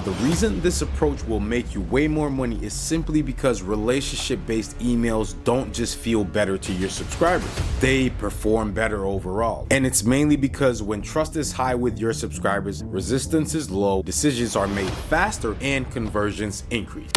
the reason this approach will make you way more money is simply because relationship-based emails don't just feel better to your subscribers, they perform better overall. And it's mainly because when trust is high with your subscribers, resistance is low, decisions are made faster, and conversions increase.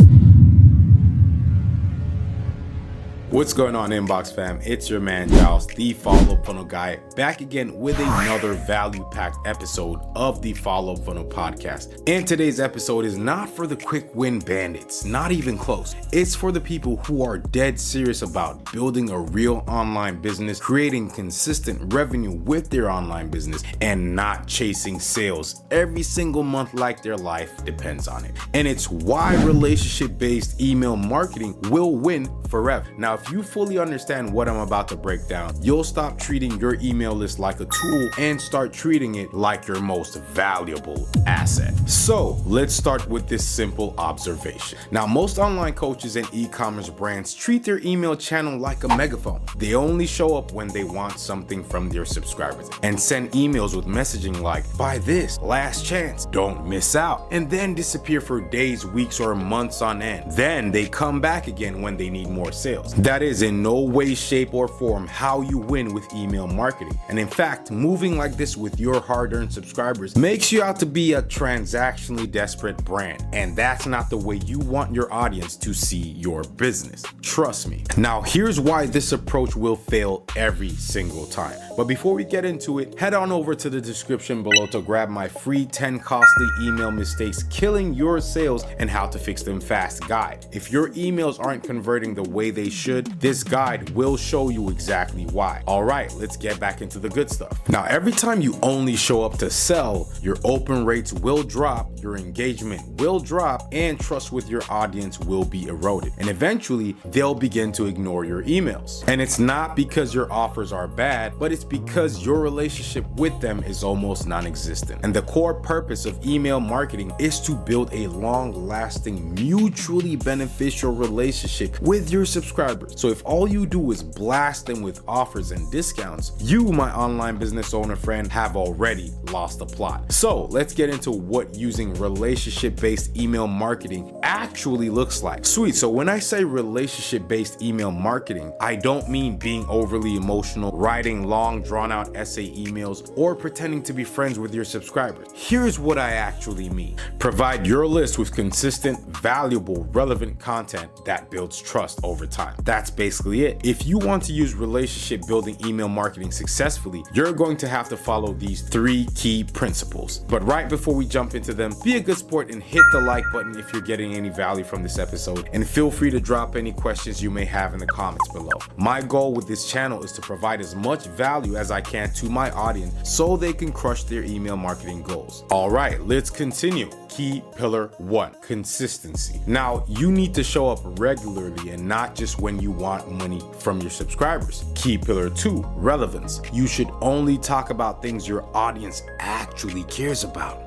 What's going on, Inbox fam? It's your man Giles, the follow-up funnel guy, back again with another value-packed episode of the Follow-up Funnel podcast. And today's episode is not for the quick win bandits, not even close. It's for the people who are dead serious about building a real online business, creating consistent revenue with their online business, and not chasing sales every single month like their life depends on it. And it's why relationship-based email marketing will win forever. Now, if you fully understand what I'm about to break down, you'll stop treating your email list like a tool and start treating it like your most valuable asset. So let's start with this simple observation. Now, most online coaches and e-commerce brands treat their email channel like a megaphone. They only show up when they want something from their subscribers and send emails with messaging like, buy this, last chance, don't miss out, and then disappear for days, weeks, or months on end. Then they come back again when they need more sales. That is in no way, shape, or form how you win with email marketing. And in fact, moving like this with your hard-earned subscribers makes you out to be a transactionally desperate brand. And that's not the way you want your audience to see your business. Trust me. Now, here's why this approach will fail every single time. But before we get into it, head on over to the description below to grab my free 10 costly email mistakes killing your sales and how to fix them fast guide. If your emails aren't converting the way they should, this guide will show you exactly why. All right, let's get back into the good stuff. Now, every time you only show up to sell, your open rates will drop, your engagement will drop, and trust with your audience will be eroded. And eventually, they'll begin to ignore your emails. And it's not because your offers are bad, but it's because your relationship with them is almost non-existent. And the core purpose of email marketing is to build a long-lasting, mutually beneficial relationship with your subscribers. So if all you do is blast them with offers and discounts, you, my online business owner friend, have already lost the plot. So let's get into what using relationship-based email marketing actually looks like. Sweet, so when I say relationship-based email marketing, I don't mean being overly emotional, writing long drawn-out essay emails, or pretending to be friends with your subscribers. Here's what I actually mean. Provide your list with consistent, valuable, relevant content that builds trust over time. That's basically it. If you want to use relationship building email marketing successfully, you're going to have to follow these 3 key principles. But right before we jump into them, be a good sport and hit the like button if you're getting any value from this episode, and feel free to drop any questions you may have in the comments below. My goal with this channel is to provide as much value as I can to my audience so they can crush their email marketing goals. All right, let's continue. Key pillar 1, consistency. Now, you need to show up regularly and not just when you want money from your subscribers. Key pillar 2, relevance. You should only talk about things your audience actually cares about.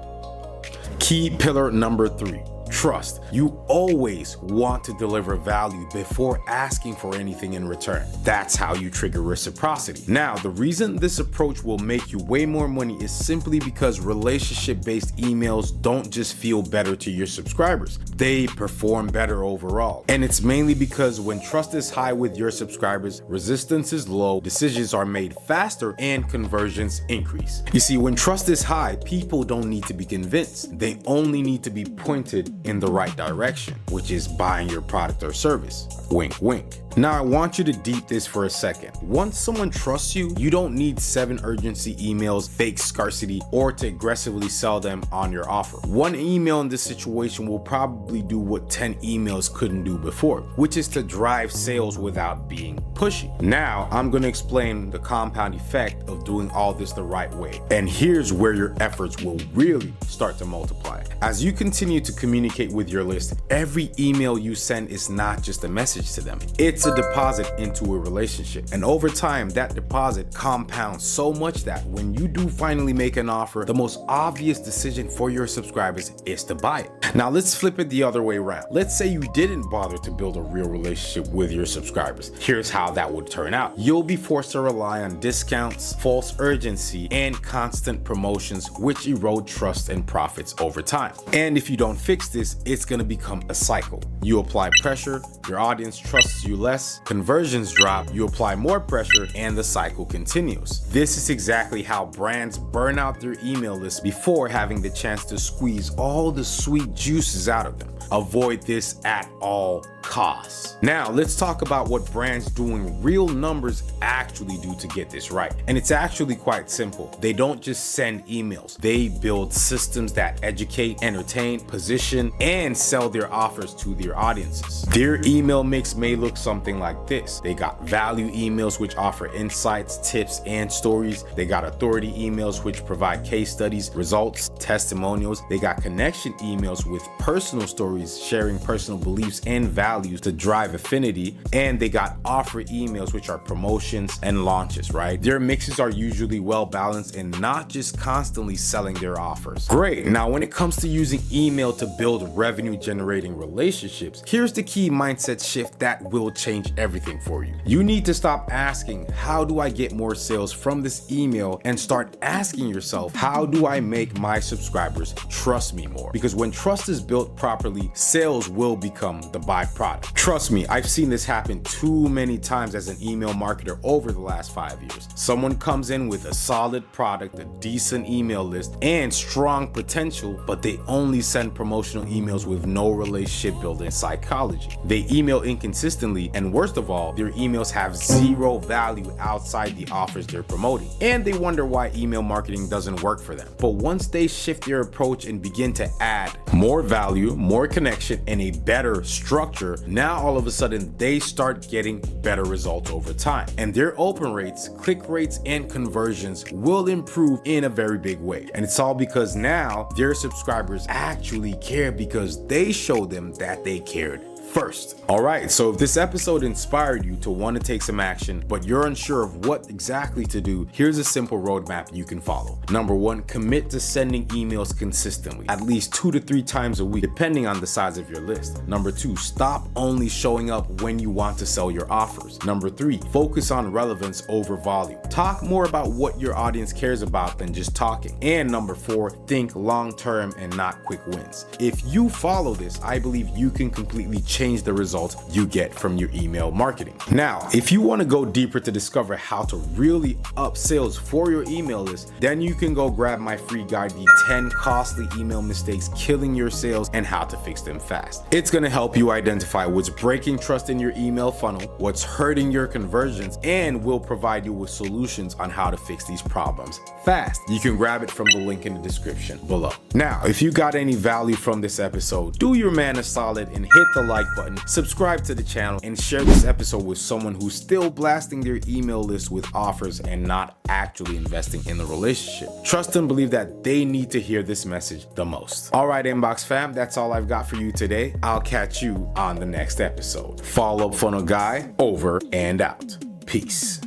Key pillar number 3, trust. You always want to deliver value before asking for anything in return. That's how you trigger reciprocity. Now, the reason this approach will make you way more money is simply because relationship-based emails don't just feel better to your subscribers, they perform better overall. And it's mainly because when trust is high with your subscribers, resistance is low, decisions are made faster, and conversions increase. You see, when trust is high, people don't need to be convinced. They only need to be pointed in the right direction, which is buying your product or service. Wink, wink. Now, I want you to deep this for a second. Once someone trusts you, you don't need 7 urgency emails, fake scarcity, or to aggressively sell them on your offer. 1 email in this situation will probably do what 10 emails couldn't do before, which is to drive sales without being pushy. Now, I'm going to explain the compound effect of doing all this the right way. And here's where your efforts will really start to multiply. As you continue to communicate with your list, every email you send is not just a message to them. It's It's a deposit into a relationship. And over time, that deposit compounds so much that when you do finally make an offer, the most obvious decision for your subscribers is to buy it. Now let's flip it the other way around. Let's say you didn't bother to build a real relationship with your subscribers. Here's how that would turn out. You'll be forced to rely on discounts, false urgency, and constant promotions, which erode trust and profits over time. And if you don't fix this, it's gonna become a cycle. You apply pressure, your audience trusts you less, conversions drop, you apply more pressure, and the cycle continues. This is exactly how brands burn out their email list before having the chance to squeeze all the sweet juices out of them. Avoid this at all costs. Now, let's talk about what brands doing real numbers actually do to get this right. And it's actually quite simple. They don't just send emails. They build systems that educate, entertain, position, and sell their offers to their audiences. Their email mix may look something like this. They got value emails, which offer insights, tips, and stories. They got authority emails, which provide case studies, results, testimonials. They got connection emails with personal stories, sharing personal beliefs and values to drive affinity. And they got offer emails, which are promotions and launches, right? Their mixes are usually well balanced and not just constantly selling their offers. Great. Now, when it comes to using email to build revenue generating relationships, here's the key mindset shift that will change everything for you. You need to stop asking, how do I get more sales from this email, and start asking yourself, how do I make my subscribers trust me more? Because when trust is built properly, sales will become the byproduct. Trust me, I've seen this happen too many times as an email marketer over the last 5 years. Someone comes in with a solid product, a decent email list, and strong potential, but they only send promotional emails with no relationship building psychology. They email inconsistently, and worst of all, their emails have zero value outside the offers they're promoting. And they wonder why email marketing doesn't work for them. But once they shift their approach and begin to add more value, more connection, and a better structure, now all of a sudden they start getting better results over time. And their open rates, click rates, and conversions will improve in a very big way. And it's all because now their subscribers actually care because they showed them that they cared first. All right, so if this episode inspired you to want to take some action, but you're unsure of what exactly to do, here's a simple roadmap you can follow. Number 1, commit to sending emails consistently, at least 2 to 3 times a week, depending on the size of your list. Number 2, stop only showing up when you want to sell your offers. Number 3, focus on relevance over volume. Talk more about what your audience cares about than just talking. And number 4, think long-term and not quick wins. If you follow this, I believe you can completely change the results you get from your email marketing. Now, if you want to go deeper to discover how to really up sales for your email list, then you can go grab my free guide, The 10 Costly Email Mistakes Killing Your Sales and How to Fix Them Fast. It's going to help you identify what's breaking trust in your email funnel, what's hurting your conversions, and will provide you with solutions on how to fix these problems fast. You can grab it from the link in the description below. Now, if you got any value from this episode, do your man a solid and hit the like button, subscribe to the channel, and share this episode with someone who's still blasting their email list with offers and not actually investing in the relationship. Trust and believe that they need to hear this message the most. All right, Inbox fam, that's all I've got for you today. I'll catch you on the next episode. Follow Up Funnel Guy, over and out. Peace.